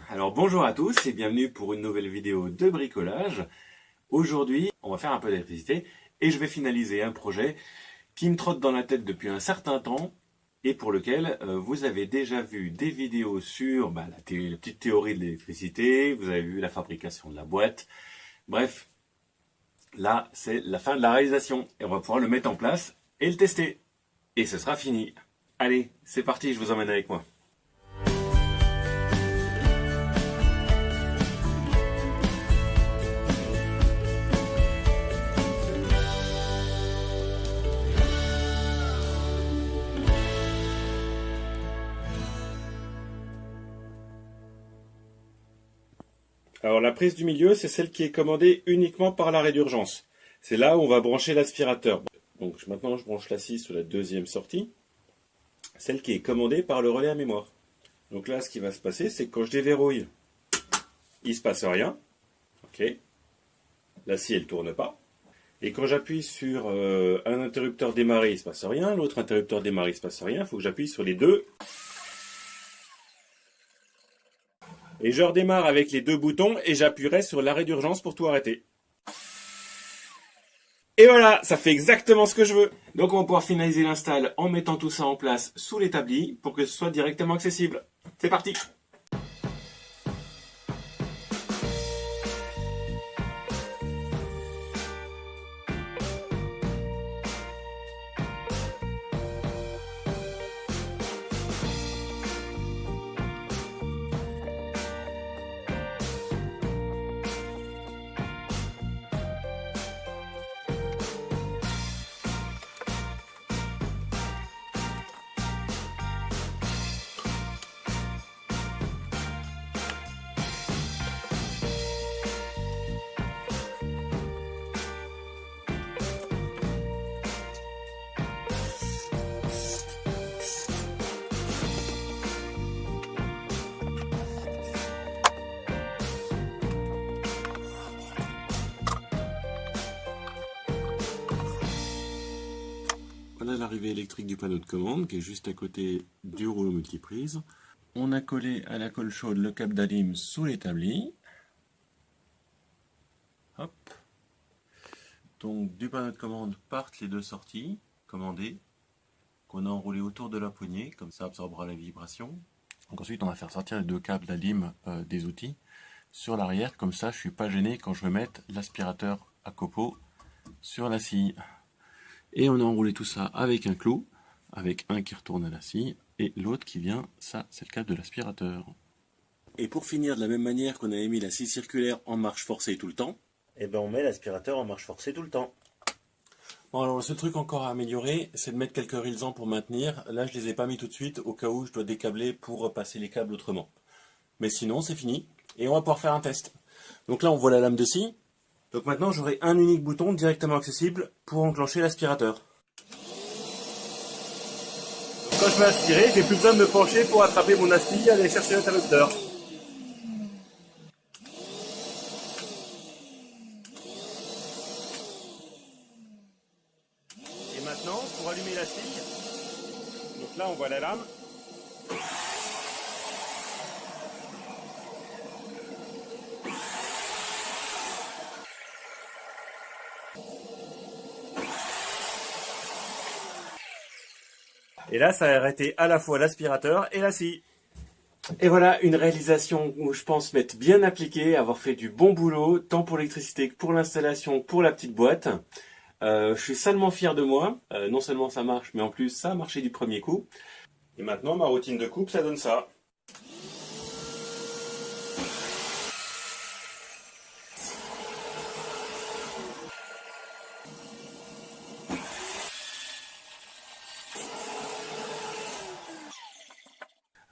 Alors bonjour à tous et bienvenue pour une nouvelle vidéo de bricolage. Aujourd'hui, on va faire un peu d'électricité et je vais finaliser un projet qui me trotte dans la tête depuis un certain temps et pour lequel vous avez déjà vu des vidéos sur la petite théorie de l'électricité, vous avez vu la fabrication de la boîte. Bref, là c'est la fin de la réalisation et on va pouvoir le mettre en place et le tester. Et ce sera fini. Allez, c'est parti, je vous emmène avec moi. Alors la prise du milieu, c'est celle qui est commandée uniquement par l'arrêt d'urgence. C'est là où on va brancher l'aspirateur. Donc maintenant je branche la scie sur la deuxième sortie, celle qui est commandée par le relais à mémoire. Donc là ce qui va se passer, c'est que quand je déverrouille, il ne se passe rien. Ok. La scie elle tourne pas. Et quand j'appuie sur un interrupteur démarré, il ne se passe rien. L'autre interrupteur démarré, il ne se passe rien. Il faut que j'appuie sur les deux. Et je redémarre avec les deux boutons et j'appuierai sur l'arrêt d'urgence pour tout arrêter. Et voilà, ça fait exactement ce que je veux. Donc on va pouvoir finaliser l'install en mettant tout ça en place sous l'établi pour que ce soit directement accessible. C'est parti! Voilà l'arrivée électrique du panneau de commande qui est juste à côté du rouleau multiprise. On a collé à la colle chaude le câble d'alim sous l'établi. Hop. Donc du panneau de commande partent les deux sorties commandées qu'on a enroulées autour de la poignée, comme ça absorbera la vibration. Donc ensuite on va faire sortir les deux câbles d'alim des outils sur l'arrière, comme ça je ne suis pas gêné quand je vais mettre l'aspirateur à copeaux sur la scie. Et on a enroulé tout ça avec un clou, avec un qui retourne à la scie, et l'autre qui vient, ça c'est le câble de l'aspirateur. Et pour finir, de la même manière qu'on avait mis la scie circulaire en marche forcée tout le temps, et ben on met l'aspirateur en marche forcée tout le temps. Bon alors le seul truc encore à améliorer, c'est de mettre quelques résans pour maintenir. Là je les ai pas mis tout de suite, au cas où je dois décabler pour passer les câbles autrement. Mais sinon c'est fini, et on va pouvoir faire un test. Donc là on voit la lame de scie. Donc maintenant j'aurai un unique bouton directement accessible pour enclencher l'aspirateur. Quand je vais aspirer, j'ai plus besoin de me pencher pour attraper mon aspi et aller chercher l'interrupteur. Et maintenant, pour allumer la scie, donc là on voit la lame. Et là, ça a arrêté à la fois l'aspirateur et la scie. Et voilà, une réalisation où je pense m'être bien appliqué, avoir fait du bon boulot, tant pour l'électricité que pour l'installation, pour la petite boîte. Je suis salement fier de moi. Non seulement ça marche, mais en plus ça a marché du premier coup. Et maintenant, ma routine de coupe, ça donne ça.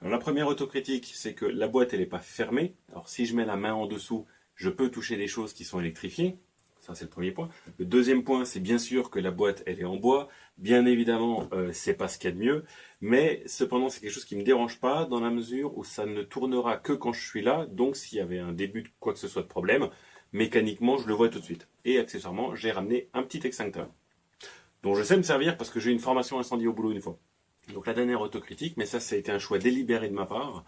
Alors, la première autocritique, c'est que la boîte elle n'est pas fermée. Alors si je mets la main en dessous, je peux toucher des choses qui sont électrifiées. Ça c'est le premier point. Le deuxième point, c'est bien sûr que la boîte elle est en bois. Bien évidemment, c'est pas ce qu'il y a de mieux. Mais cependant, c'est quelque chose qui ne me dérange pas dans la mesure où ça ne tournera que quand je suis là. Donc s'il y avait un début de quoi que ce soit de problème, mécaniquement je le vois tout de suite. Et accessoirement, j'ai ramené un petit extincteur dont je sais me servir parce que j'ai eu une formation incendie au boulot une fois. Donc la dernière autocritique, mais ça a été un choix délibéré de ma part,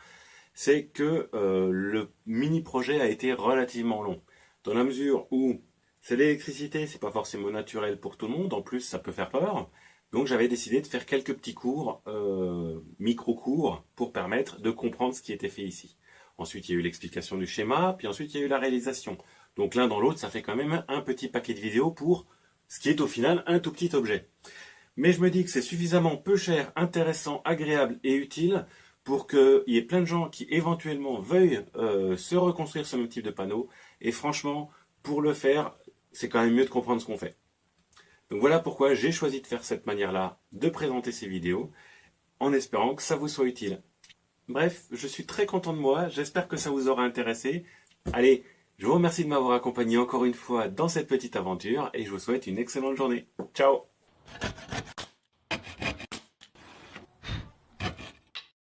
c'est que le mini-projet a été relativement long. Dans la mesure où c'est l'électricité, c'est pas forcément naturel pour tout le monde, en plus ça peut faire peur. Donc j'avais décidé de faire quelques petits cours, micro-cours, pour permettre de comprendre ce qui était fait ici. Ensuite il y a eu l'explication du schéma, puis ensuite il y a eu la réalisation. Donc l'un dans l'autre, ça fait quand même un petit paquet de vidéos pour ce qui est au final un tout petit objet. Mais je me dis que c'est suffisamment peu cher, intéressant, agréable et utile pour qu'il y ait plein de gens qui éventuellement veuillent se reconstruire ce même type de panneau. Et franchement, pour le faire, c'est quand même mieux de comprendre ce qu'on fait. Donc voilà pourquoi j'ai choisi de faire cette manière-là, de présenter ces vidéos, en espérant que ça vous soit utile. Bref, je suis très content de moi, j'espère que ça vous aura intéressé. Allez, je vous remercie de m'avoir accompagné encore une fois dans cette petite aventure et je vous souhaite une excellente journée. Ciao!